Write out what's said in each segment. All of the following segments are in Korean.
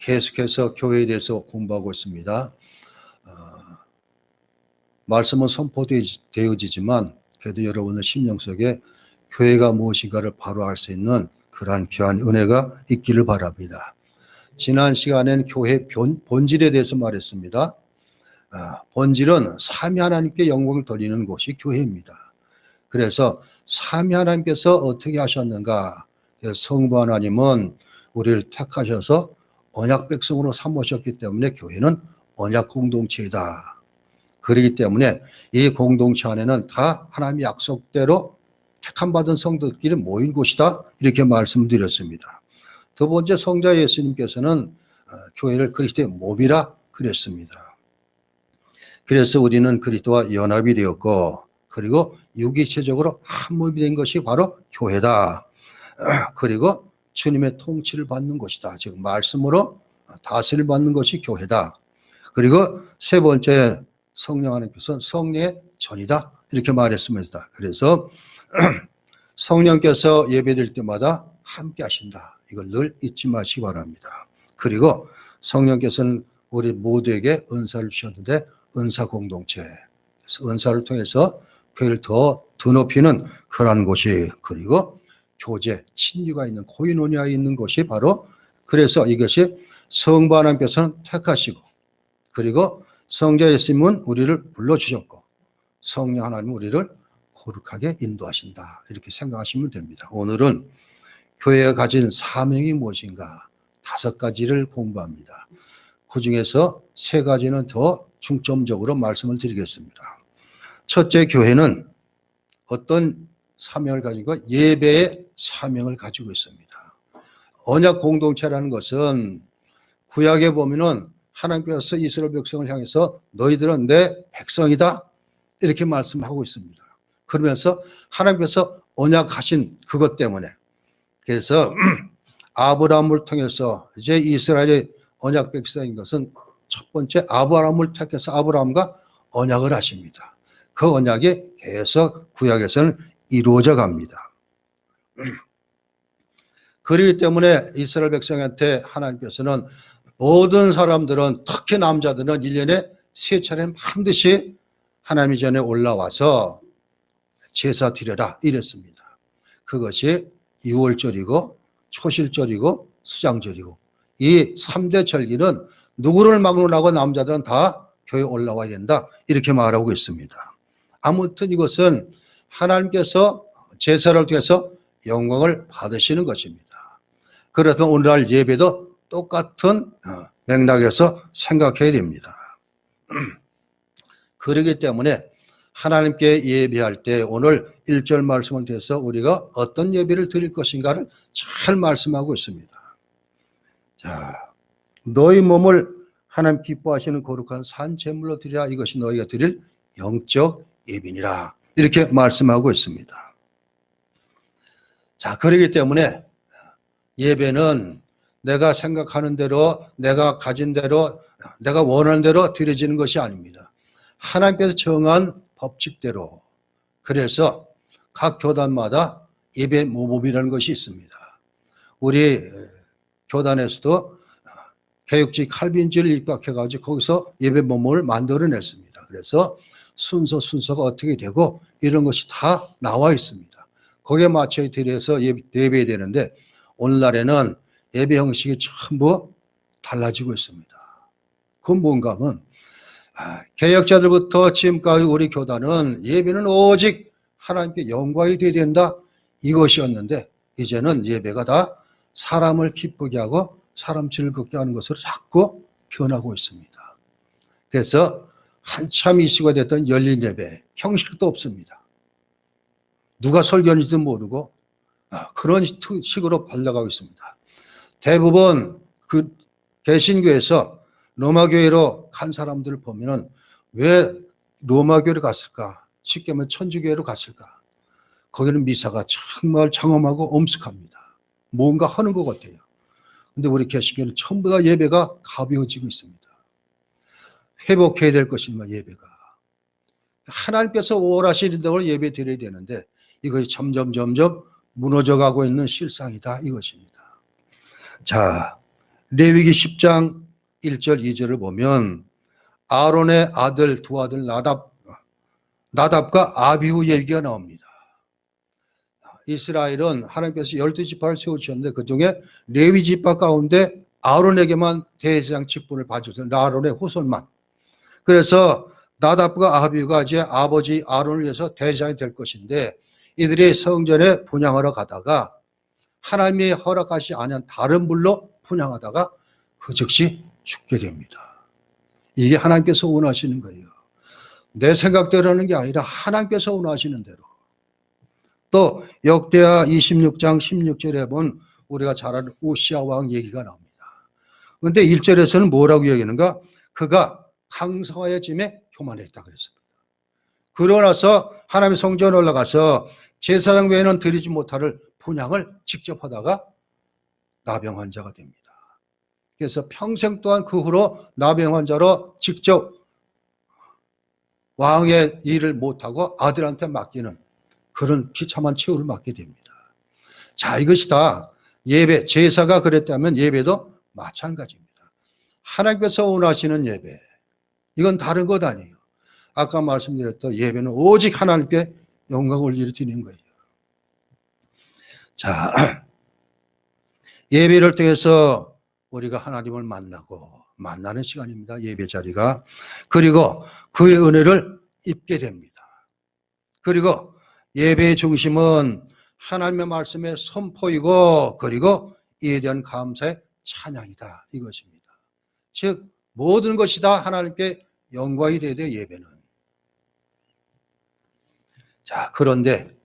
계속해서 교회에 대해서 공부하고 있습니다. 말씀은 선포되어지지만 그래도 여러분의 심령 속에 교회가 무엇인가를 바로 알 수 있는 그러한 귀한 은혜가 있기를 바랍니다. 지난 시간엔 교회 본질에 대해서 말했습니다. 본질은 삼위 하나님께 영광을 돌리는 곳이 교회입니다. 그래서 삼위 하나님께서 어떻게 하셨는가? 성부 하나님은 우리를 택하셔서 언약 백성으로 삼으셨기 때문에 교회는 언약 공동체이다. 그렇기 때문에 이 공동체 안에는 다 하나님의 약속대로 택함받은 성도들끼리 모인 곳이다. 이렇게 말씀드렸습니다. 두 번째, 성자 예수님께서는 교회를 그리스도의 몸이라 그랬습니다. 그래서 우리는 그리스도와 연합이 되었고, 그리고 유기체적으로 한 몸이 된 것이 바로 교회다. 그리고 주님의 통치를 받는 것이다. 즉 말씀으로 다스림을 받는 것이 교회다. 그리고 세 번째, 성령 하나님께서는 성령의 전이다. 이렇게 말했습니다. 그래서 성령께서 예배드릴 때마다 함께 하신다. 이걸 늘 잊지 마시기 바랍니다. 그리고 성령께서는 우리 모두에게 은사를 주셨는데 은사 공동체, 그래서 은사를 통해서 교회를 더 드높이는 그러한 곳이, 그리고 교제, 친유가 있는 코이노니아에 있는 것이 바로, 그래서 이것이 성부 하나님께서는 택하시고, 그리고 성자 예수님은 우리를 불러주셨고, 성령 하나님은 우리를 거룩하게 인도하신다. 이렇게 생각하시면 됩니다. 오늘은 교회가 가진 사명이 무엇인가 5가지를 공부합니다. 그 중에서 3가지는 더 중점적으로 말씀을 드리겠습니다. 첫째, 교회는 어떤 사명을 가지고 예배의 사명을 가지고 있습니다. 언약 공동체라는 것은 구약에 보면은 하나님께서 이스라엘 백성을 향해서 너희들은 내 백성이다 이렇게 말씀하고 있습니다. 그러면서 하나님께서 언약하신 그것 때문에, 그래서 아브라함을 통해서 이제 이스라엘의 언약 백성인 것은 첫 번째 아브라함을 택해서 아브라함과 언약을 하십니다. 그 언약이 계속 구약에서는 이루어져 갑니다. 그렇기 때문에 이스라엘 백성한테 하나님께서는 모든 사람들은, 특히 남자들은 1년에 3차례는 반드시 하나님 전에 올라와서 제사 드려라 이랬습니다. 그것이 유월절이고 초실절이고 수장절이고, 이 3대 절기는 누구를 막론하고 남자들은 다 교회에 올라와야 된다 이렇게 말하고 있습니다. 아무튼 이것은 하나님께서 제사를 통해서 영광을 받으시는 것입니다. 그래서 오늘날 예배도 똑같은 맥락에서 생각해야 됩니다. 그렇기 때문에 하나님께 예배할 때 오늘 1절 말씀을 통해서 우리가 어떤 예배를 드릴 것인가를 잘 말씀하고 있습니다. 자, 너희 몸을 하나님 기뻐하시는 거룩한 산 제물로 드리라. 이것이 너희가 드릴 영적 예배니라. 이렇게 말씀하고 있습니다. 자, 그렇기 때문에 예배는 내가 생각하는 대로, 내가 가진 대로, 내가 원하는 대로 드려지는 것이 아닙니다. 하나님께서 정한 법칙대로. 그래서 각 교단마다 예배 모범이라는 것이 있습니다. 우리 교단에서도 개혁주의 칼빈주의를 입각해가지고 거기서 예배 모범을 만들어냈습니다. 그래서 순서가 어떻게 되고 이런 것이 다 나와 있습니다. 거기에 맞춰 드려서 예배해야 되는데, 오늘날에는 예배 형식이 전부 달라지고 있습니다. 그건 뭔가 하면 개혁자들부터 지금까지 우리 교단은 예배는 오직 하나님께 영광이 되어야 된다 이것이었는데, 이제는 예배가 다 사람을 기쁘게 하고 사람 즐겁게 하는 것으로 자꾸 변하고 있습니다. 그래서 한참 이슈가 됐던 열린 예배 형식도 없습니다. 누가 설교인지도 모르고 그런 식으로 발라가고 있습니다. 대부분 그 개신교에서 로마교회로 간 사람들을 보면은 왜 로마교회로 갔을까? 쉽게 말하면 천주교회로 갔을까? 거기는 미사가 정말 장엄하고 엄숙합니다. 뭔가 하는 것 같아요. 근데 우리 개신교는 전부 다 예배가 가벼워지고 있습니다. 회복해야 될 것입니다. 예배가. 하나님께서 원하시는 예배 드려야 되는데 이것이 점점 무너져가고 있는 실상이다 이것입니다. 자, 레위기 10장 1절 2절을 보면 아론의 아들 두 아들 나답과 아비후 얘기가 나옵니다. 이스라엘은 하나님께서 12지파를 세우셨는데 그중에 레위 지파 가운데 아론에게만 대제사장 직분을 봐주세요. 아론의 후손만. 그래서 나답과 아비후가 이제 아버지 아론을 위해서 대제사장이 될 것인데 이들이 성전에 분향하러 가다가 하나님이 허락하시 아니한 다른 불로 분향하다가 그 즉시 죽게 됩니다. 이게 하나님께서 원하시는 거예요. 내 생각대로 하는 게 아니라 하나님께서 원하시는 대로. 또 역대하 26장 16절에 보면 우리가 잘 아는 우시아 왕 얘기가 나옵니다. 그런데 1절에서는 뭐라고 얘기하는가? 그가 강성하여 짐에 교만했다 그랬습니다. 그러고 나서 하나님의 성전에 올라가서 제사장 외에는 드리지 못할 분향을 직접 하다가 나병 환자가 됩니다. 그래서 평생 동안 그 후로 나병 환자로 직접 왕의 일을 못하고 아들한테 맡기는 그런 비참한 최후를 맞게 됩니다. 자, 이것이 다 예배, 제사가 그랬다면 예배도 마찬가지입니다. 하나님께서 원하시는 예배, 이건 다른 것 아니에요. 아까 말씀드렸던 예배는 오직 하나님께 영광을 드리는 거예요. 자, 예배를 통해서 우리가 하나님을 만나는 시간입니다. 예배 자리가. 그리고 그의 은혜를 입게 됩니다. 그리고 예배의 중심은 하나님의 말씀의 선포이고 그리고 이에 대한 감사의 찬양이다 이것입니다. 즉 모든 것이 다 하나님께 영광이 되어야 돼요. 예배는. 자, 그런데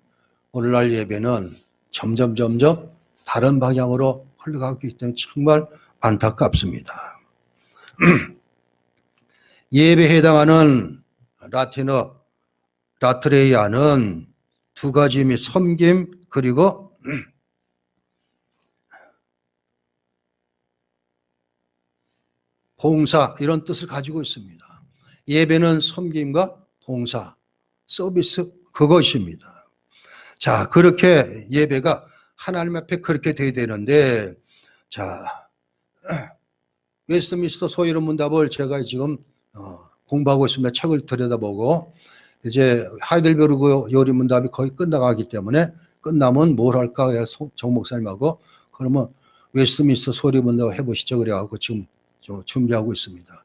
오늘날 예배는 점점 다른 방향으로 흘러가고 있기 때문에 정말 안타깝습니다. 예배에 해당하는 라틴어 라트레이아는 두 가지 의미, 섬김 그리고 봉사 이런 뜻을 가지고 있습니다. 예배는 섬김과 봉사, 서비스 그것입니다. 자, 그렇게 예배가 하나님 앞에 그렇게 돼야 되는데 자, 웨스트민스터 소위론 문답을 제가 지금 공부하고 있습니다. 책을 들여다보고 이제 하이델베르그 요리 문답이 거의 끝나가기 때문에 끝나면 뭘 할까 해서 정 목사님하고 그러면 웨스트민스터 소위 문답을 해보시죠 그래갖고 지금 준비하고 있습니다.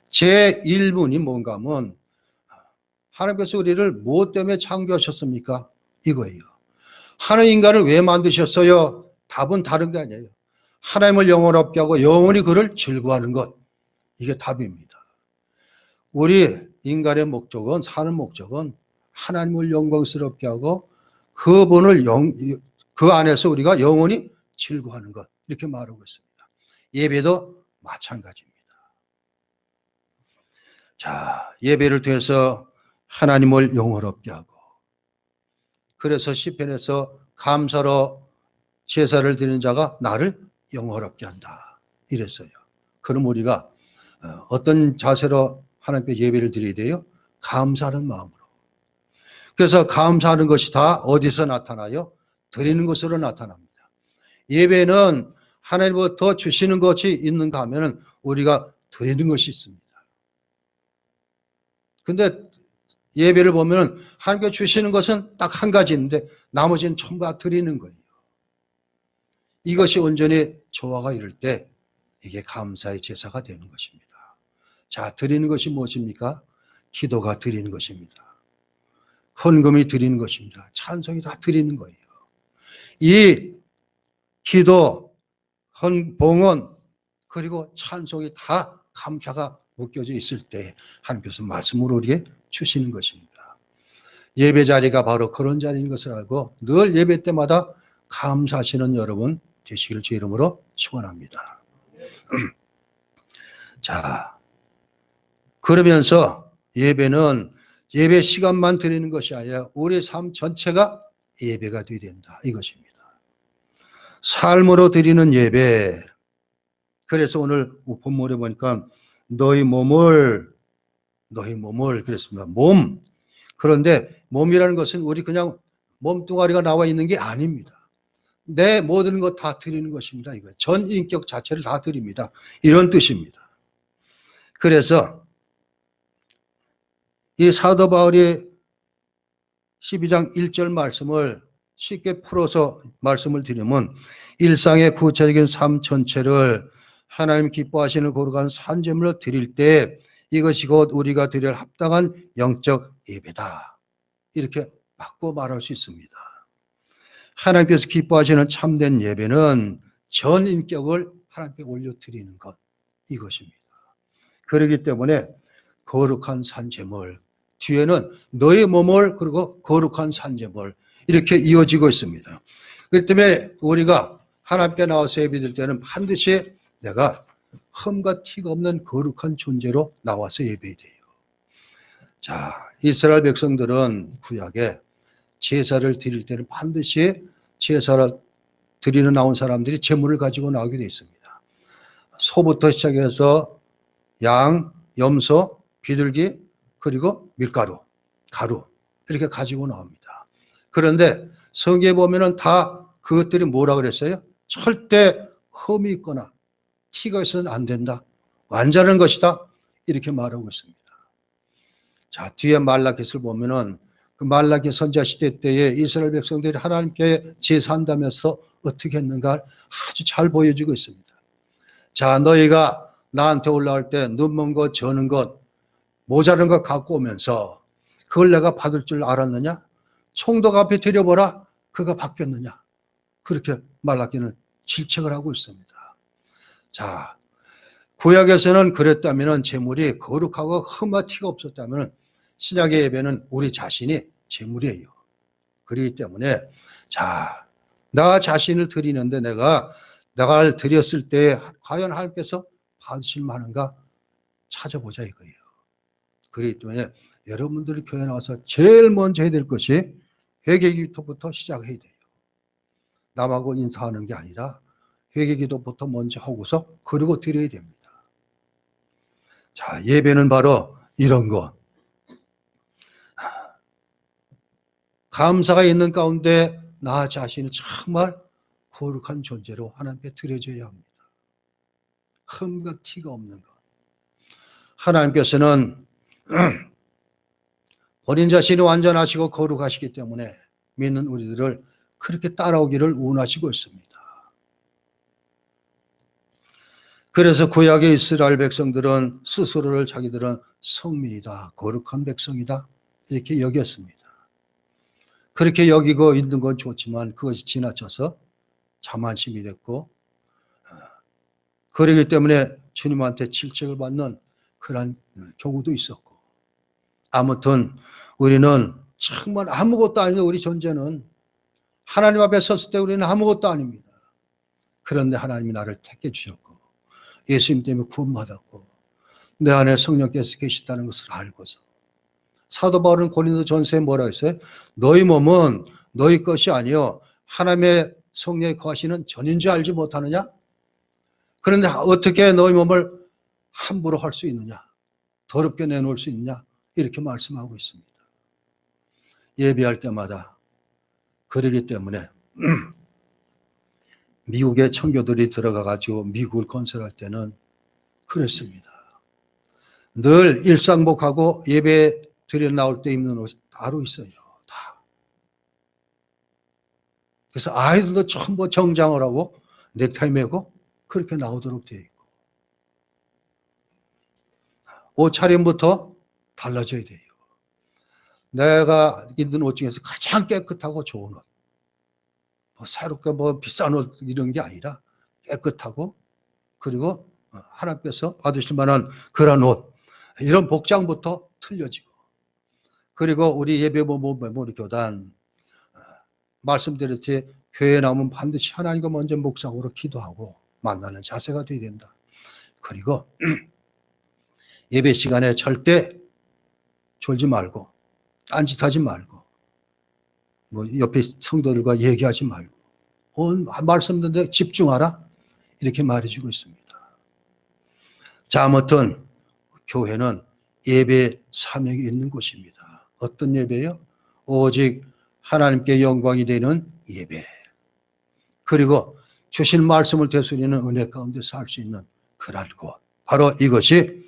제 1문이 뭔가 하면 하나님께서 우리를 무엇 때문에 창조하셨습니까? 이거예요. 하나님 인간을 왜 만드셨어요? 답은 다른 게 아니에요. 하나님을 영원롭게 하고 영원히 그를 즐거워하는 것. 이게 답입니다. 우리 인간의 목적은, 사는 목적은 하나님을 영광스럽게 하고 그분을 그 안에서 우리가 영원히 즐거워하는 것. 이렇게 말하고 있습니다. 예배도 마찬가지입니다. 자, 예배를 통해서 하나님을 영원롭게 하고 그래서 시편에서 감사로 제사를 드리는 자가 나를 영원롭게 한다 이랬어요. 그럼 우리가 어떤 자세로 하나님께 예배를 드려야 돼요? 감사하는 마음으로. 그래서 감사하는 것이 다 어디서 나타나요? 드리는 것으로 나타납니다. 예배는 하나님부터 주시는 것이 있는가 하면 우리가 드리는 것이 있습니다. 근데 예배를 보면 하나님께 주시는 것은 딱 한 가지 있는데 나머지는 전부 다 드리는 거예요. 이것이 온전히 조화가 이룰 때 이게 감사의 제사가 되는 것입니다. 자, 드리는 것이 무엇입니까? 기도가 드리는 것입니다. 헌금이 드리는 것입니다. 찬송이 다 드리는 거예요. 이 기도, 봉헌, 그리고 찬송이 다 감사가 묶여져 있을 때 하나님께서 말씀으로 우리에게 주시는 것입니다. 예배 자리가 바로 그런 자리인 것을 알고 늘 예배 때마다 감사하시는 여러분 되시기를 주 이름으로 축원합니다. 자, 그러면서 예배는 예배 시간만 드리는 것이 아니라 우리 삶 전체가 예배가 되어야 된다 이것입니다. 삶으로 드리는 예배. 그래서 오늘 본문에 보니까 너희 몸을 그랬습니다. 몸. 그런데 몸이라는 것은 우리 그냥 몸뚱아리가 나와 있는 게 아닙니다. 내 모든 것 다 드리는 것입니다. 이거 전 인격 자체를 다 드립니다. 이런 뜻입니다. 그래서 이 사도 바울이 12장 1절 말씀을 쉽게 풀어서 말씀을 드리면 일상의 구체적인 삶 전체를 하나님 기뻐하시는 거룩한 산제물로 드릴 때 이것이 곧 우리가 드릴 합당한 영적 예배다. 이렇게 바꿔 말할 수 있습니다. 하나님께서 기뻐하시는 참된 예배는 전 인격을 하나님께 올려드리는 것, 이것입니다. 그렇기 때문에 거룩한 산제물, 뒤에는 너의 몸을 그리고 거룩한 산제물 이렇게 이어지고 있습니다. 그렇기 때문에 우리가 하나님께 나와서 예배드릴 때는 반드시 내가 흠과 티가 없는 거룩한 존재로 나와서 예배해야 돼요. 자, 이스라엘 백성들은 구약에 제사를 드릴 때는 반드시 제사를 드리는 나온 사람들이 제물을 가지고 나오게 되어 있습니다. 소부터 시작해서 양, 염소, 비둘기, 그리고 밀가루, 가루 이렇게 가지고 나옵니다. 그런데 성경에 보면은 다 그것들이 뭐라 그랬어요? 절대 흠이 있거나 티가 있어서는 안 된다. 완전한 것이다. 이렇게 말하고 있습니다. 자, 뒤에 말라기를 보면은 그 말라기 선지자 시대 때에 이스라엘 백성들이 하나님께 제사한다면서 어떻게 했는가 아주 잘 보여주고 있습니다. 자, 너희가 나한테 올라올 때 눈먼 것, 저는 것, 모자란 것 갖고 오면서 그걸 내가 받을 줄 알았느냐? 총독 앞에 드려보라. 그가 바뀌었느냐? 그렇게 말라기는 질책을 하고 있습니다. 자, 구약에서는 그랬다면 제물이 거룩하고 흠과 티가 없었다면 신약의 예배는 우리 자신이 제물이에요. 그렇기 때문에 자, 나 자신을 드리는데 내가 드렸을 때 과연 하나님께서 받으실 만한가 찾아보자 이거예요. 그렇기 때문에 여러분들이 교회 나와서 제일 먼저 해야 될 것이 회개기도부터 시작해야 돼요. 남하고 인사하는 게 아니라 회개기도부터 먼저 하고서 그리고 드려야 됩니다. 자, 예배는 바로 이런 것. 감사가 있는 가운데 나 자신이 정말 거룩한 존재로 하나님께 드려져야 합니다. 흠과 티가 없는 것. 하나님께서는 본인 자신이 완전하시고 거룩하시기 때문에 믿는 우리들을 그렇게 따라오기를 원하시고 있습니다. 그래서 구약의 이스라엘 백성들은 스스로를 자기들은 성민이다, 거룩한 백성이다 이렇게 여겼습니다. 그렇게 여기고 있는 건 좋지만 그것이 지나쳐서 자만심이 됐고 그러기 때문에 주님한테 질책을 받는 그런 경우도 있었고 아무튼 우리는 정말 아무것도 아닌 우리 존재는 하나님 앞에 섰을 때 우리는 아무것도 아닙니다. 그런데 하나님이 나를 택해 주셨고 예수님 때문에 구원받았고 내 안에 성령께서 계시다는 것을 알고서 사도 바울은 고린도 전서에 뭐라고 했어요? 너희 몸은 너희 것이 아니요 하나님의 성령이 거하시는 전인 줄 알지 못하느냐? 그런데 어떻게 너희 몸을 함부로 할 수 있느냐? 더럽게 내놓을 수 있느냐? 이렇게 말씀하고 있습니다. 예배할 때마다 그러기 때문에 미국의 청교들이 들어가가지고 미국을 건설할 때는 그랬습니다. 늘 일상복하고 예배 드려 나올 때 입는 옷이 따로 있어요. 다. 그래서 아이들도 전부 정장을 하고 넥타이 매고 그렇게 나오도록 되어 있고 옷차림부터 달라져야 돼요. 내가 입는 옷 중에서 가장 깨끗하고 좋은 옷. 새롭게 비싼 옷 이런 게 아니라 깨끗하고 그리고 하나님께서 받으실 만한 그런 옷. 이런 복장부터 틀려지고 그리고 우리 예배모 메모리 교단 말씀드렸듯이 교회에 나오면 반드시 하나님과 먼저 묵상으로 기도하고 만나는 자세가 되어야 된다. 그리고 예배 시간에 절대 졸지 말고 딴짓하지 말고 옆에 성도들과 얘기하지 말고 말씀 듣는데 집중하라 이렇게 말해주고 있습니다. 자, 아무튼 교회는 예배 사명이 있는 곳입니다. 어떤 예배요? 오직 하나님께 영광이 되는 예배. 그리고 주신 말씀을 되새기는 은혜 가운데 살 수 있는 그런 곳. 바로 이것이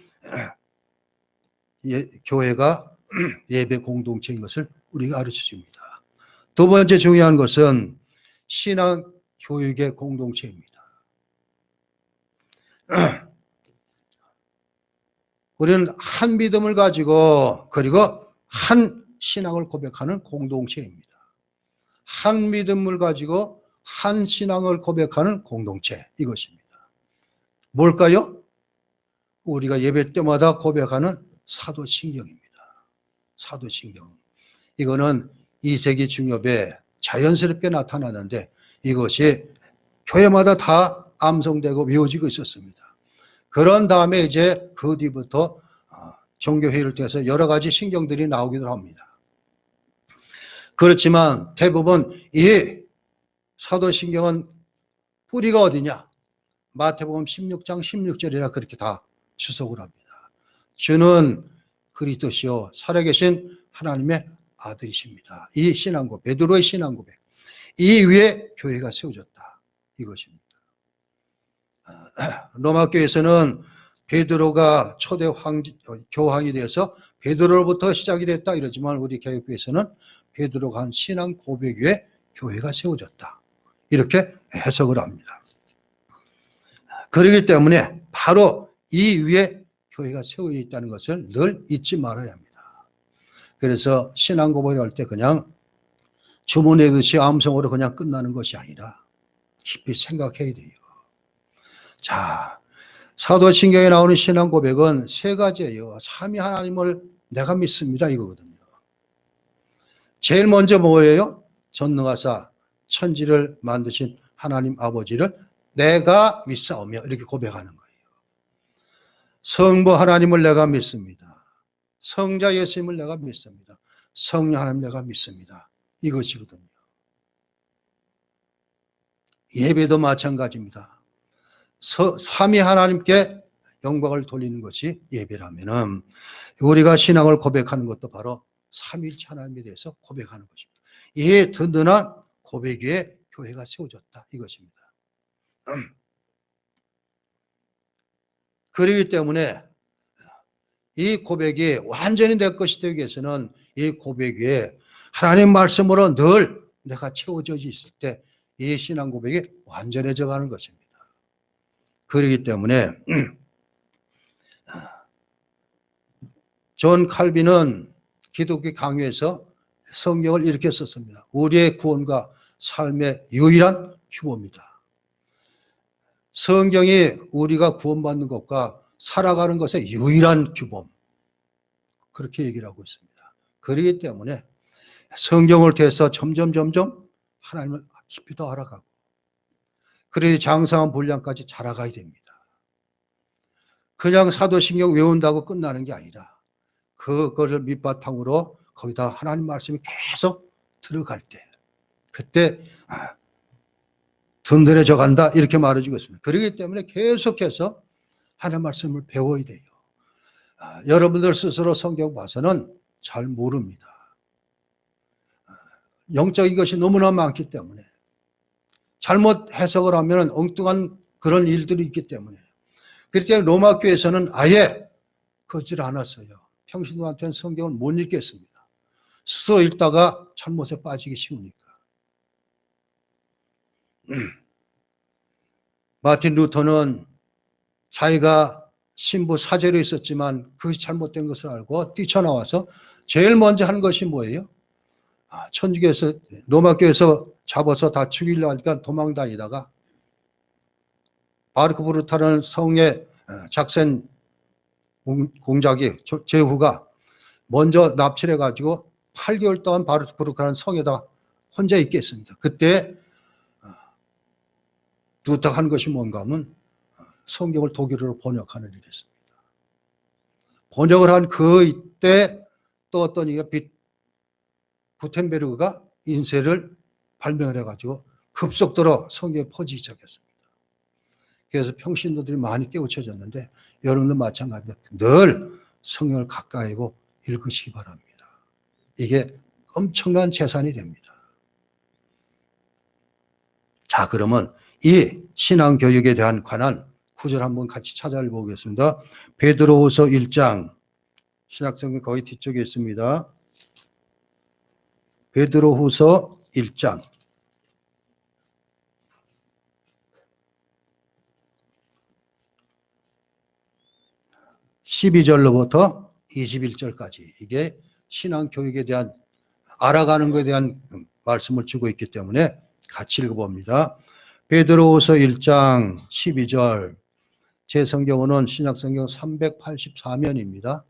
교회가 예배 공동체인 것을 우리가 가르쳐 줍니다. 두 번째 중요한 것은 신앙 교육의 공동체입니다. 우리는 한 믿음을 가지고 그리고 한 신앙을 고백하는 공동체입니다. 한 믿음을 가지고 한 신앙을 고백하는 공동체, 이것입니다. 뭘까요? 우리가 예배 때마다 고백하는 사도신경입니다. 사도신경. 이거는 2세기 중엽에 자연스럽게 나타나는데 이것이 교회마다 다 암송되고 외워지고 있었습니다. 그런 다음에 이제 그 뒤부터 종교회의를 통해서 여러 가지 신경들이 나오기도 합니다. 그렇지만 대부분 이 사도신경은 뿌리가 어디냐? 마태복음 16장 16절이라 그렇게 다 주석을 합니다. 주는 그리스도시요 살아계신 하나님의 아들이십니다. 이 신앙고백, 베드로의 신앙고백, 이 위에 교회가 세워졌다, 이것입니다. 로마교회에서는 베드로가 초대 교황이 되어서 베드로로부터 시작이 됐다 이러지만 우리 개혁교회에서는 베드로가 한 신앙 고백 위에 교회가 세워졌다, 이렇게 해석을 합니다. 그렇기 때문에 바로 이 위에 교회가 세워져 있다는 것을 늘 잊지 말아야 합니다. 그래서 신앙 고백을 할 때 그냥 주문하듯이 암송으로 그냥 끝나는 것이 아니라 깊이 생각해야 돼요. 자, 사도신경에 나오는 신앙 고백은 세 가지예요. 삼위 하나님을 내가 믿습니다, 이거거든요. 제일 먼저 뭐예요? 전능하사 천지를 만드신 하나님 아버지를 내가 믿사오며, 이렇게 고백하는 거예요. 성부 하나님을 내가 믿습니다. 성자 예수님을 내가 믿습니다. 성령 하나님 내가 믿습니다. 이것이거든요. 예배도 마찬가지입니다. 삼위 하나님께 영광을 돌리는 것이 예배라면은 우리가 신앙을 고백하는 것도 바로 삼위일체 하나님에 대해서 고백하는 것입니다. 이 든든한 고백 위에 교회가 세워졌다, 이것입니다. 그렇기 때문에 이 고백이 완전히 내 것이 되기 위해서는 이 고백 위에 하나님 말씀으로 늘 내가 채워져 있을 때 이 신앙 고백이 완전해져 가는 것입니다. 그렇기 때문에 존 칼빈은 기독교 강요에서 성경을 이렇게 썼습니다. 우리의 구원과 삶의 유일한 규모입니다. 성경이 우리가 구원받는 것과 살아가는 것의 유일한 규범, 그렇게 얘기를 하고 있습니다. 그렇기 때문에 성경을 통해서 점점 하나님을 깊이 더 알아가고, 그래야 장성한 분량까지 자라가야 됩니다. 그냥 사도신경 외운다고 끝나는 게 아니라 그거를 밑바탕으로 거기다 하나님 말씀이 계속 들어갈 때 그때 든든해져 간다, 이렇게 말해주고 있습니다. 그렇기 때문에 계속해서 하나님 말씀을 배워야 돼요. 여러분들 스스로 성경 봐서는 잘 모릅니다. 영적인 것이 너무나 많기 때문에 잘못 해석을 하면 엉뚱한 그런 일들이 있기 때문에, 그렇기 때문에 로마 교회에서는 아예 그러질 않았어요. 평신도한테는 성경을 못 읽겠습니다. 스스로 읽다가 잘못에 빠지기 쉬우니까. 마틴 루터는 자기가 신부 사제로 있었지만 그것이 잘못된 것을 알고 뛰쳐나와서 제일 먼저 한 것이 뭐예요? 천주교에서, 로마교에서 잡아서 다 죽이려 하니까 도망다니다가 바르크 브루타라는 성의 작센 공작이 제후가 먼저 납치를 해가지고 8개월 동안 바르크 브루타라는 성에다 혼자 있게 했습니다. 그때 루터한 것이 뭔가 하면 성경을 독일어로 번역하는 일이었습니다. 번역을 한 그 이때 또 어떤 이가 구텐베르그가 인쇄를 발명을 해가지고 급속도로 성경이 퍼지기 시작했습니다. 그래서 평신도들이 많이 깨우쳐졌는데 여러분도 마찬가지입니다. 늘 성경을 가까이고 읽으시기 바랍니다. 이게 엄청난 재산이 됩니다. 자, 그러면 이 신앙교육에 대한 관한 구절 한번 같이 찾아보겠습니다. 베드로후서 1장, 신약성경 거의 뒤쪽에 있습니다. 베드로후서 1장 12절로부터 21절까지 이게 신앙교육에 대한 알아가는 것에 대한 말씀을 주고 있기 때문에 같이 읽어봅니다. 베드로후서 1장 12절, 제 성경은 신약성경 384면입니다.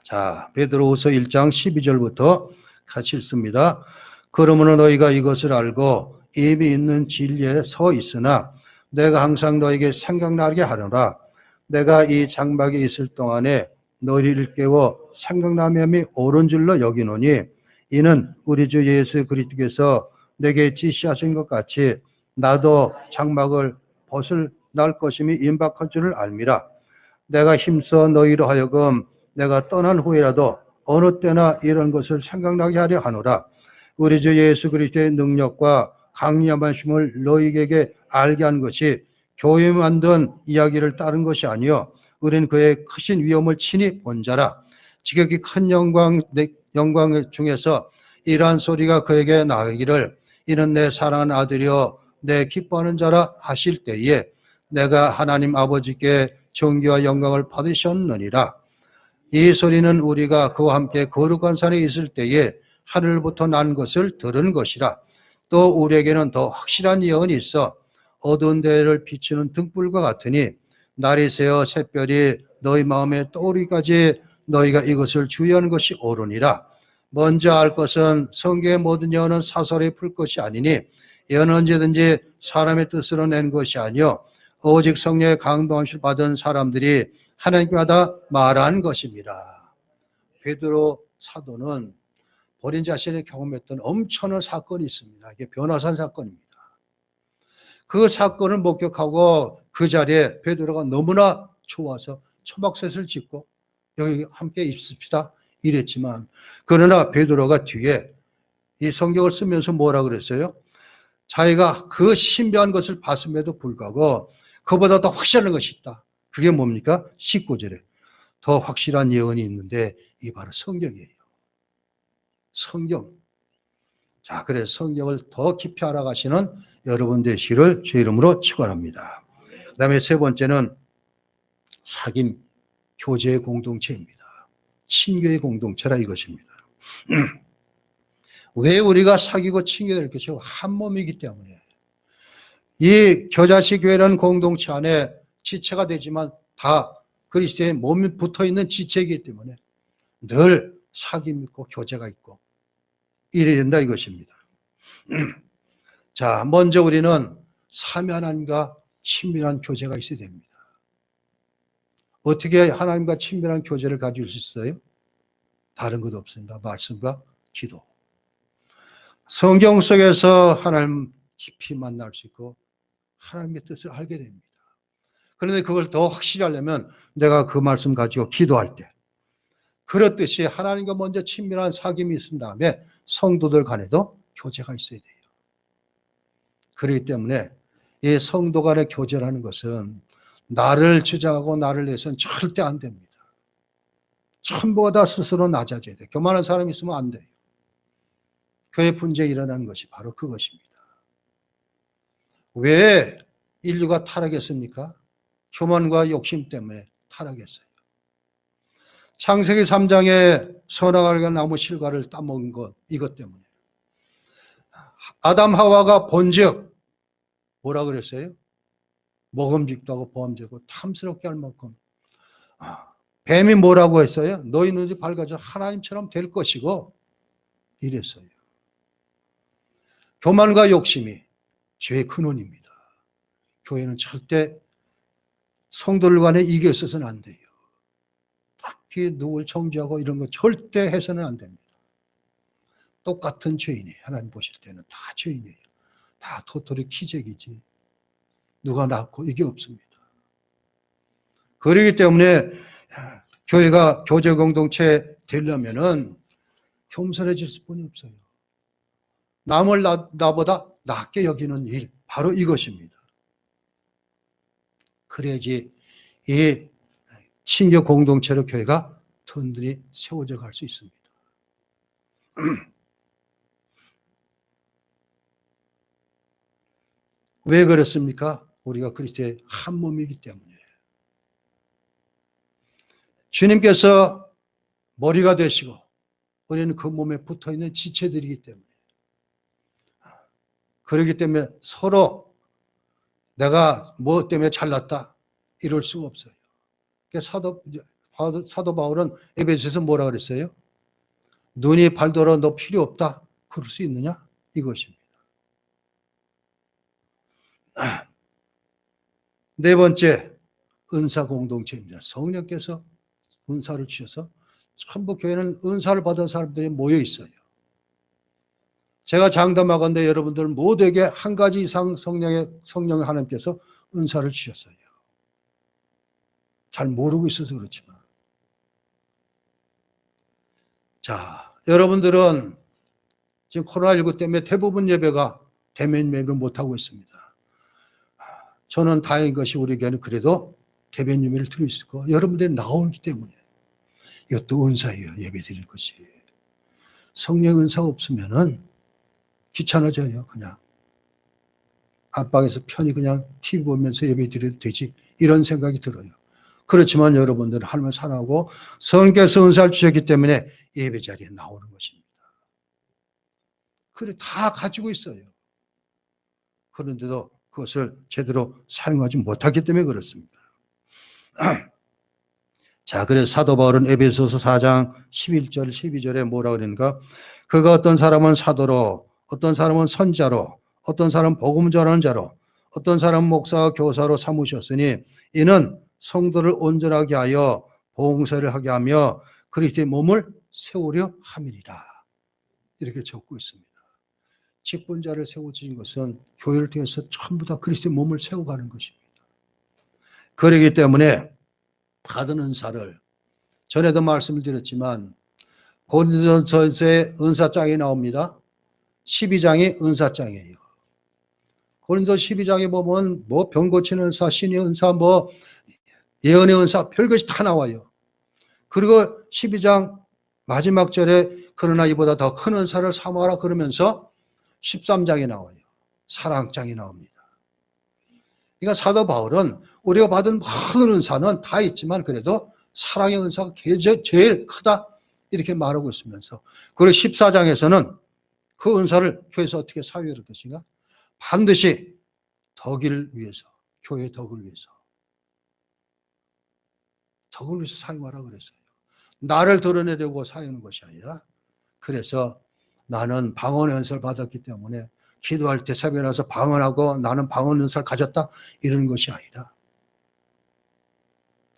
자, 베드로후서 1장 12절부터 같이 읽습니다. 그러므로 너희가 이것을 알고 이미 있는 진리에 서 있으나 내가 항상 너에게 생각나게 하노라. 내가 이 장막에 있을 동안에 너희를 깨워 생각나면이 옳은 줄로 여기노니 이는 우리 주 예수 그리스도께서 내게 지시하신 것 같이 나도 장막을 벗을 날 것임이 임박한 줄을 알미라. 내가 힘써 너희로 하여금 내가 떠난 후에라도 어느 때나 이런 것을 생각나게 하려 하노라. 우리 주 예수 그리스도의 능력과 강림하심을 너희에게 알게 한 것이 교회 만든 이야기를 따른 것이 아니요 우리는 그의 크신 위엄을 친히 본 자라. 지극히 큰 영광 중에서 이러한 소리가 그에게 나가기를 이는 내 사랑하는 아들이여 내 기뻐하는 자라 하실 때에 내가 하나님 아버지께 존귀와 영광을 받으셨느니라. 이 소리는 우리가 그와 함께 거룩한 산에 있을 때에 하늘부터 난 것을 들은 것이라. 또 우리에게는 더 확실한 예언이 있어 어두운 데를 비추는 등불과 같으니 날이 새어 샛별이 너희 마음에 떠오르기까지 너희가 이것을 주의하는 것이 옳으니라. 먼저 알 것은 성경의 모든 예언은 사설에 풀 것이 아니니 예언은 언제든지 사람의 뜻으로 낸 것이 아니요 오직 성령의 강동하심을 받은 사람들이 하나님께마다 말한 것입니다. 베드로 사도는 본인 자신이 경험했던 엄청난 사건이 있습니다. 이게 변화산 사건입니다. 그 사건을 목격하고 그 자리에 베드로가 너무나 좋아서 초막셋을 짓고 여기 함께 있읍시다 이랬지만, 그러나 베드로가 뒤에 이 성경을 쓰면서 뭐라 그랬어요? 자기가 그 신비한 것을 봤음에도 불구하고 그보다 더 확실한 것이 있다. 그게 뭡니까? 19절에 더 확실한 예언이 있는데 이 바로 성경이에요. 성경. 자, 그래서 성경을 더 깊이 알아가시는 여러분 되시기를 주 이름으로 축원합니다. 그 다음에 세 번째는 사귐, 교제의 공동체입니다. 친교의 공동체라 이것입니다. 왜 우리가 사귀고 친교될 것이 한 몸이기 때문에 이 겨자씨 교회라는 공동체 안에 지체가 되지만 다 그리스도의 몸이 붙어있는 지체이기 때문에 늘 사귐 있고 교제가 있고 이래야 된다 이것입니다. 자, 먼저 우리는 삼위 하나님과 친밀한 교제가 있어야 됩니다. 어떻게 하나님과 친밀한 교제를 가질 수 있어요? 다른 것 없습니다. 말씀과 기도. 성경 속에서 하나님 깊이 만날 수 있고 하나님의 뜻을 알게 됩니다. 그런데 그걸 더 확실히 하려면 내가 그 말씀 가지고 기도할 때 그렇듯이 하나님과 먼저 친밀한 사귐이 있은 다음에 성도들 간에도 교제가 있어야 돼요. 그렇기 때문에 이 성도 간의 교제라는 것은 나를 주장하고 나를 내서는 절대 안 됩니다. 전부가 다 스스로 낮아져야 돼요. 교만한 사람이 있으면 안 돼요. 교회 분쟁이 일어나는 것이 바로 그것입니다. 왜 인류가 타락했습니까? 교만과 욕심 때문에 타락했어요. 창세기 3장에 선악과 나무 실과를 따먹은 것, 이것 때문에. 아담 하와가 본즉 뭐라 그랬어요? 먹음직도 하고 보암되고 탐스럽게 할 만큼. 뱀이 뭐라고 했어요? 너희 눈이 밝아져 하나님처럼 될 것이고 이랬어요. 교만과 욕심이 죄의 근원입니다. 교회는 절대 성도들 간에 이게 있어서는 안 돼요. 특히 누굴 정죄하고 이런 거 절대 해서는 안 됩니다. 똑같은 죄인이에요. 하나님 보실 때는 다 죄인이에요. 다 토토리 키재기지. 누가 낫고 이게 없습니다. 그렇기 때문에 교회가 교제 공동체 되려면은 겸손해질 수뿐이 없어요. 남을 나보다 낫게 여기는 일, 바로 이것입니다. 그래야지 이 친교 공동체로 교회가 든든히 세워져 갈 수 있습니다. 왜 그렇습니까? 우리가 그리스도의 한 몸이기 때문에. 주님께서 머리가 되시고 우리는 그 몸에 붙어있는 지체들이기 때문에, 그렇기 때문에 서로 내가 뭐 때문에 잘났다 이럴 수가 없어요. 사도 바울은 에베소에서 뭐라 그랬어요? 눈이 발더러 너 필요 없다. 그럴 수 있느냐? 이것입니다. 네 번째, 은사 공동체입니다. 성령께서 은사를 주셔서 전부 교회는 은사를 받은 사람들이 모여 있어요. 제가 장담하건대 여러분들 모두에게 한 가지 이상 성령 하나님께서 은사를 주셨어요. 잘 모르고 있어서 그렇지만. 자, 여러분들은 지금 코로나19 때문에 대부분 예배가 대면 예배를 못하고 있습니다. 저는 다행인 것이 우리 교회는 그래도 대면 예배를 드릴 수 있고 여러분들이 나오기 때문에 이것도 은사예요. 예배 드릴 것이. 성령 은사가 없으면은 귀찮아져요. 그냥 안방에서 편히 그냥 TV 보면서 예배 드려도 되지 이런 생각이 들어요. 그렇지만 여러분들은 하나님을 사랑하고 성령께서 은사를 주셨기 때문에 예배 자리에 나오는 것입니다. 그래 다 가지고 있어요. 그런데도 그것을 제대로 사용하지 못하기 때문에 그렇습니다. 자, 그래서 사도 바울은 에베소서 4장 11절 12절에 뭐라 그러는가? 그가 어떤 사람은 사도로, 어떤 사람은 선자로, 어떤 사람은 복음 전하는 자로, 어떤 사람은 목사와 교사로 삼으셨으니 이는 성도를 온전하게 하여 봉사를 하게 하며 그리스도의 몸을 세우려 함이니라. 이렇게 적고 있습니다. 직분자를 세워주신 것은 교회를 통해서 전부 다 그리스도의 몸을 세워가는 것입니다. 그렇기 때문에 받은 은사를 전에도 말씀을 드렸지만 고린도전서에 은사장이 나옵니다. 12장이 은사장이에요. 고린도 12장에 보면 뭐 병 고치는 은사, 신의 은사, 뭐 예언의 은사 별것이 다 나와요. 그리고 12장 마지막 절에 그러나 이보다 더 큰 은사를 삼아라 그러면서 13장이 나와요. 사랑장이 나옵니다. 그러니까 사도 바울은 우리가 받은 모든 은사는 다 있지만 그래도 사랑의 은사가 제일 크다 이렇게 말하고 있으면서 그리고 14장에서는 그 은사를 교회에서 어떻게 사용할 것인가? 반드시 덕을 위해서, 교회의 덕을 위해서 사용하라 그랬어요. 나를 드러내려고 사용하는 것이 아니라 그래서 나는 방언의 은사를 받았기 때문에 기도할 때 새벽에 나서 방언하고 나는 방언 은사를 가졌다 이런 것이 아니라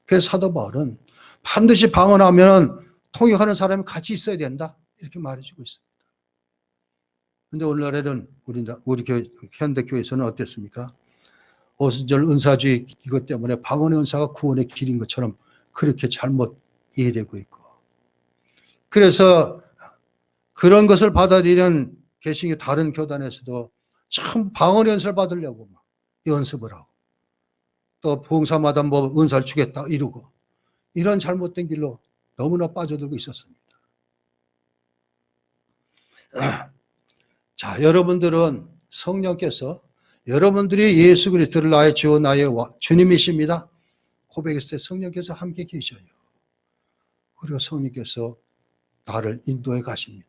그래서 사도 바울은 반드시 방언하면 통역하는 사람이 같이 있어야 된다 이렇게 말해주고 있습니다. 그런데 오늘날에는 우리 현대교회에서는 어땠습니까? 오순절 은사주의 이것 때문에 방언의 은사가 구원의 길인 것처럼 그렇게 잘못 이해되고 있고 그래서 그런 것을 받아들이는 개신교 다른 교단에서도 참 방언의 은사를 받으려고 막 연습을 하고 또 봉사마다 뭐 은사를 주겠다 이러고 이런 잘못된 길로 너무나 빠져들고 있었습니다. 자, 여러분들은 성령께서 여러분들이 예수 그리스도를 나의 주 나의 주님이십니다. 고백했을 때 성령께서 함께 계셔요. 그리고 성령께서 나를 인도해 가십니다.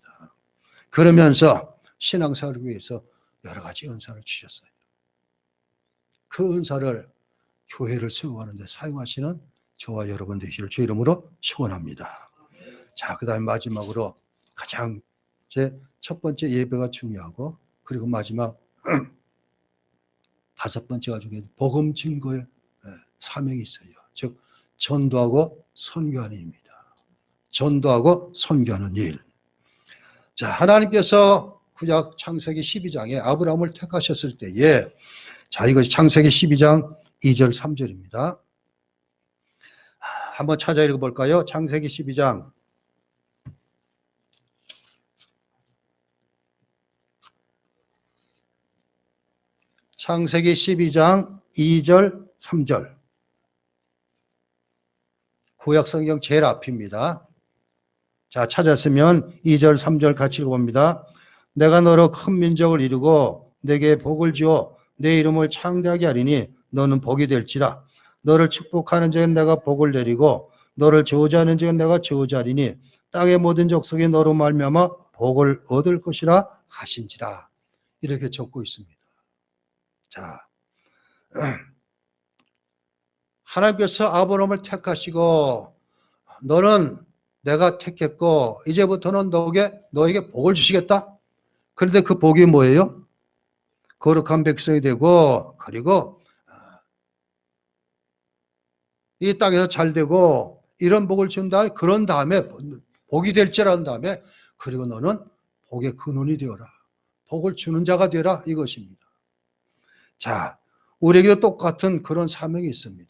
그러면서 신앙생활을 위해서 여러 가지 은사를 주셨어요. 그 은사를 교회를 세워가는 데 사용하시는 저와 여러분 되시기를 주 이름으로 축원합니다. 자, 그 다음에 마지막으로 가장 제 첫 번째 예배가 중요하고 그리고 마지막 다섯 번째가 중에 복음 증거의 사명이 있어요. 즉 전도하고 선교하는 일입니다. 전도하고 선교하는 일. 자, 하나님께서 구약 창세기 12장에 아브라함을 택하셨을 때에 자, 이것이 창세기 12장 2절 3절입니다. 한번 찾아 읽어볼까요? 창세기 12장 창세기 12장 2절, 3절. 구약성경 제일 앞입니다. 자, 찾았으면 2절, 3절 같이 읽어봅니다. 내가 너로 큰 민족을 이루고 내게 복을 주어 내 이름을 창대하게 하리니 너는 복이 될지라. 너를 축복하는 자는 내가 복을 내리고 너를 저주하는 자는 내가 저주하리니 땅의 모든 족속이 너로 말미암아 복을 얻을 것이라 하신지라. 이렇게 적고 있습니다. 자, 하나님께서 아브라함을 택하시고 너는 내가 택했고 이제부터는 너에게 복을 주시겠다. 그런데 그 복이 뭐예요? 거룩한 백성이 되고 그리고 이 땅에서 잘 되고 이런 복을 준 다음에 그런 다음에 복이 될지라는 다음에 그리고 너는 복의 근원이 되어라. 복을 주는 자가 되라 이것입니다. 자, 우리에게도 똑같은 그런 사명이 있습니다.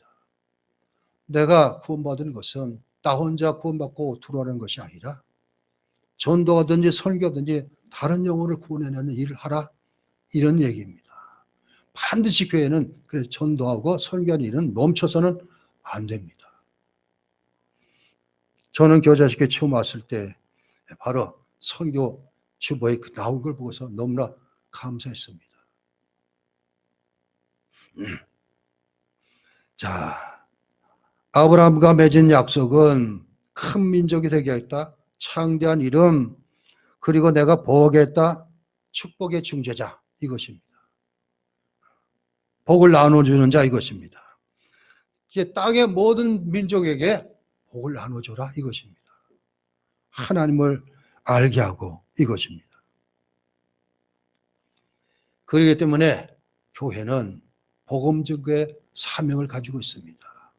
내가 구원받은 것은 나 혼자 구원받고 들어가는 것이 아니라 전도하든지 설교든지 다른 영혼을 구원해내는 일을 하라 이런 얘기입니다. 반드시 교회는 그래서 전도하고 설교하는 일은 멈춰서는 안 됩니다. 저는 교자식에 처음 왔을 때 바로 선교 주보에 나온 걸 보고서 너무나 감사했습니다. 자, 아브라함과 맺은 약속은 큰 민족이 되게 하겠다. 창대한 이름, 그리고 내가 보호하겠다. 축복의 중재자 이것입니다. 복을 나눠주는 자 이것입니다. 이제 땅의 모든 민족에게 복을 나눠줘라 이것입니다. 하나님을 알게 하고 이것입니다. 그렇기 때문에 교회는 복음 전도의 사명을 가지고 있습니다.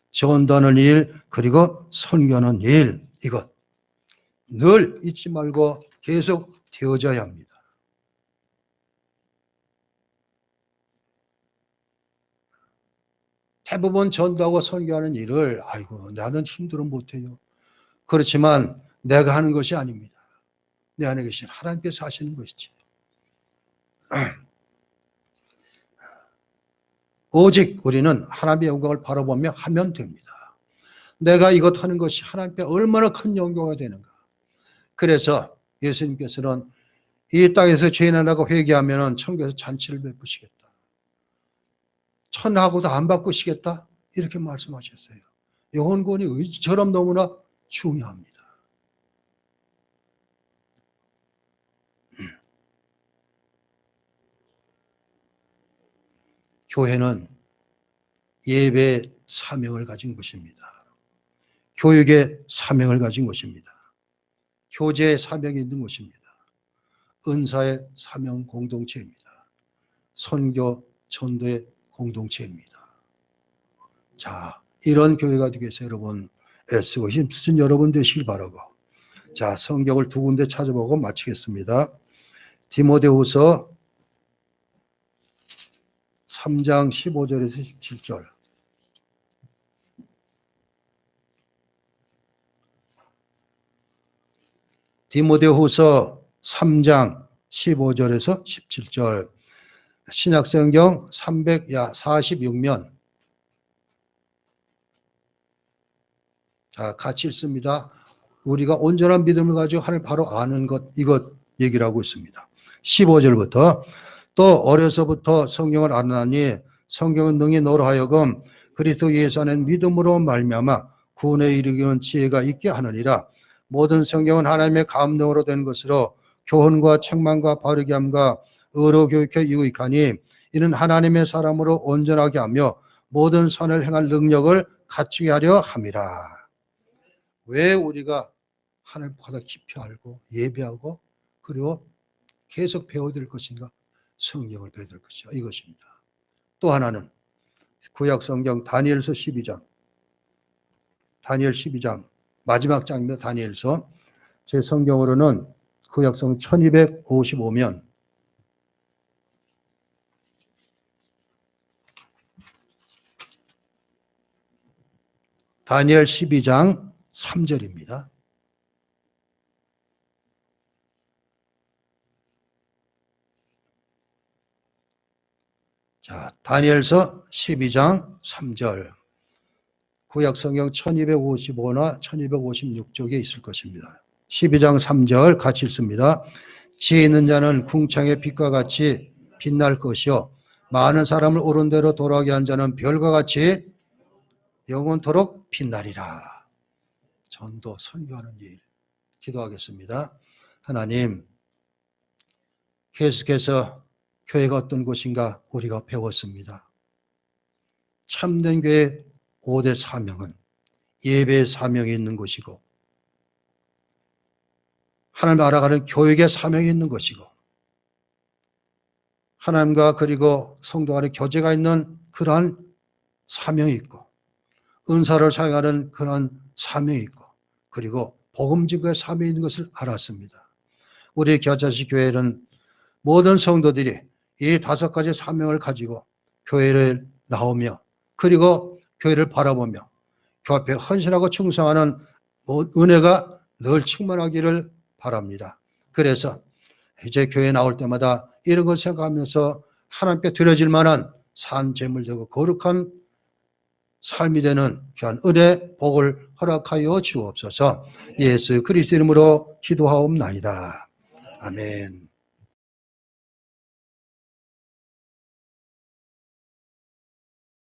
전도하는 일 그리고 선교하는 일 이것 늘 잊지 말고 계속 되어져야 합니다. 대부분 전도하고 선교하는 일을 아이고 나는 힘들어 못해요. 그렇지만 내가 하는 것이 아닙니다. 내 안에 계신 하나님께서 하시는 것이지. 오직 우리는 하나님의 영광을 바라보며 하면 됩니다. 내가 이것 하는 것이 하나님께 얼마나 큰 영광이 되는가. 그래서 예수님께서는 이 땅에서 죄인 하나가 회개하면 천국에서 잔치를 베푸시겠다. 천하고도 안 바꾸시겠다. 이렇게 말씀하셨어요. 영혼구원이 의지처럼 너무나 중요합니다. 교회는 예배의 사명을 가진 것입니다. 교육의 사명을 가진 것입니다. 교제의 사명이 있는 것입니다. 은사의 사명 공동체입니다. 선교, 전도의 공동체입니다. 자, 이런 교회가 되기 위해서 여러분 애쓰고 힘쓰신 여러분 되시길 바라고 자, 성경을 두 군데 찾아보고 마치겠습니다. 디모데후서 3장 15절에서 17절. 디모데후서 3장 15절에서 17절. 신약성경 346면. 자, 같이 읽습니다. 우리가 온전한 믿음을 가지고 하늘 바로 아는 것, 이것 얘기를 하고 있습니다. 15절부터 또 어려서부터 성경을 아느니 성경은 능히 너로 하여금 그리스도 예수 안에 믿음으로 말미암아 구원에 이르기는 지혜가 있게 하느니라. 모든 성경은 하나님의 감동으로 된 것으로 교훈과 책망과 바르게 함과 의로 교육해 유익하니 이는 하나님의 사람으로 온전하게 하며 모든 선을 행할 능력을 갖추게 하려 함이라. 왜 우리가 하나님보다 깊이 알고 예배하고 그리고 계속 배워야 될 것인가? 성경을 배워야 될 것이야. 이것입니다. 또 하나는 구약성경 다니엘서 12장. 다니엘 12장 마지막 장입니다. 다니엘서. 제 성경으로는 구약성 1255면 다니엘 12장 3절입니다. 자, 다니엘서 12장 3절. 구약 성경 1255나 1256쪽에 있을 것입니다. 12장 3절 같이 읽습니다. 지혜 있는 자는 궁창의 빛과 같이 빛날 것이요 많은 사람을 옳은 대로 돌아가게 한 자는 별과 같이 영원토록 빛나리라. 전도 선교하는 일 기도하겠습니다. 하나님, 계속해서 교회가 어떤 곳인가 우리가 배웠습니다. 참된 교회 5대 사명은 예배의 사명이 있는 것이고 하나님 알아가는 교육의 사명이 있는 것이고 하나님과 그리고 성도 간의 교제가 있는 그러한 사명이 있고 은사를 사용하는 그런 사명이 있고 그리고 복음진거의 사명이 있는 것을 알았습니다. 우리 겨자씨 교회는 모든 성도들이 이 5가지 사명을 가지고 교회를 나오며 그리고 교회를 바라보며 교 앞에 헌신하고 충성하는 은혜가 늘 충만하기를 바랍니다. 그래서 이제 교회 나올 때마다 이런 걸 생각하면서 하나님께 드려질 만한 산 제물되고 거룩한 삶이 되는 귀한 은혜 복을 허락하여 주옵소서. 예수 그리스도 이름으로 기도하옵나이다. 아멘.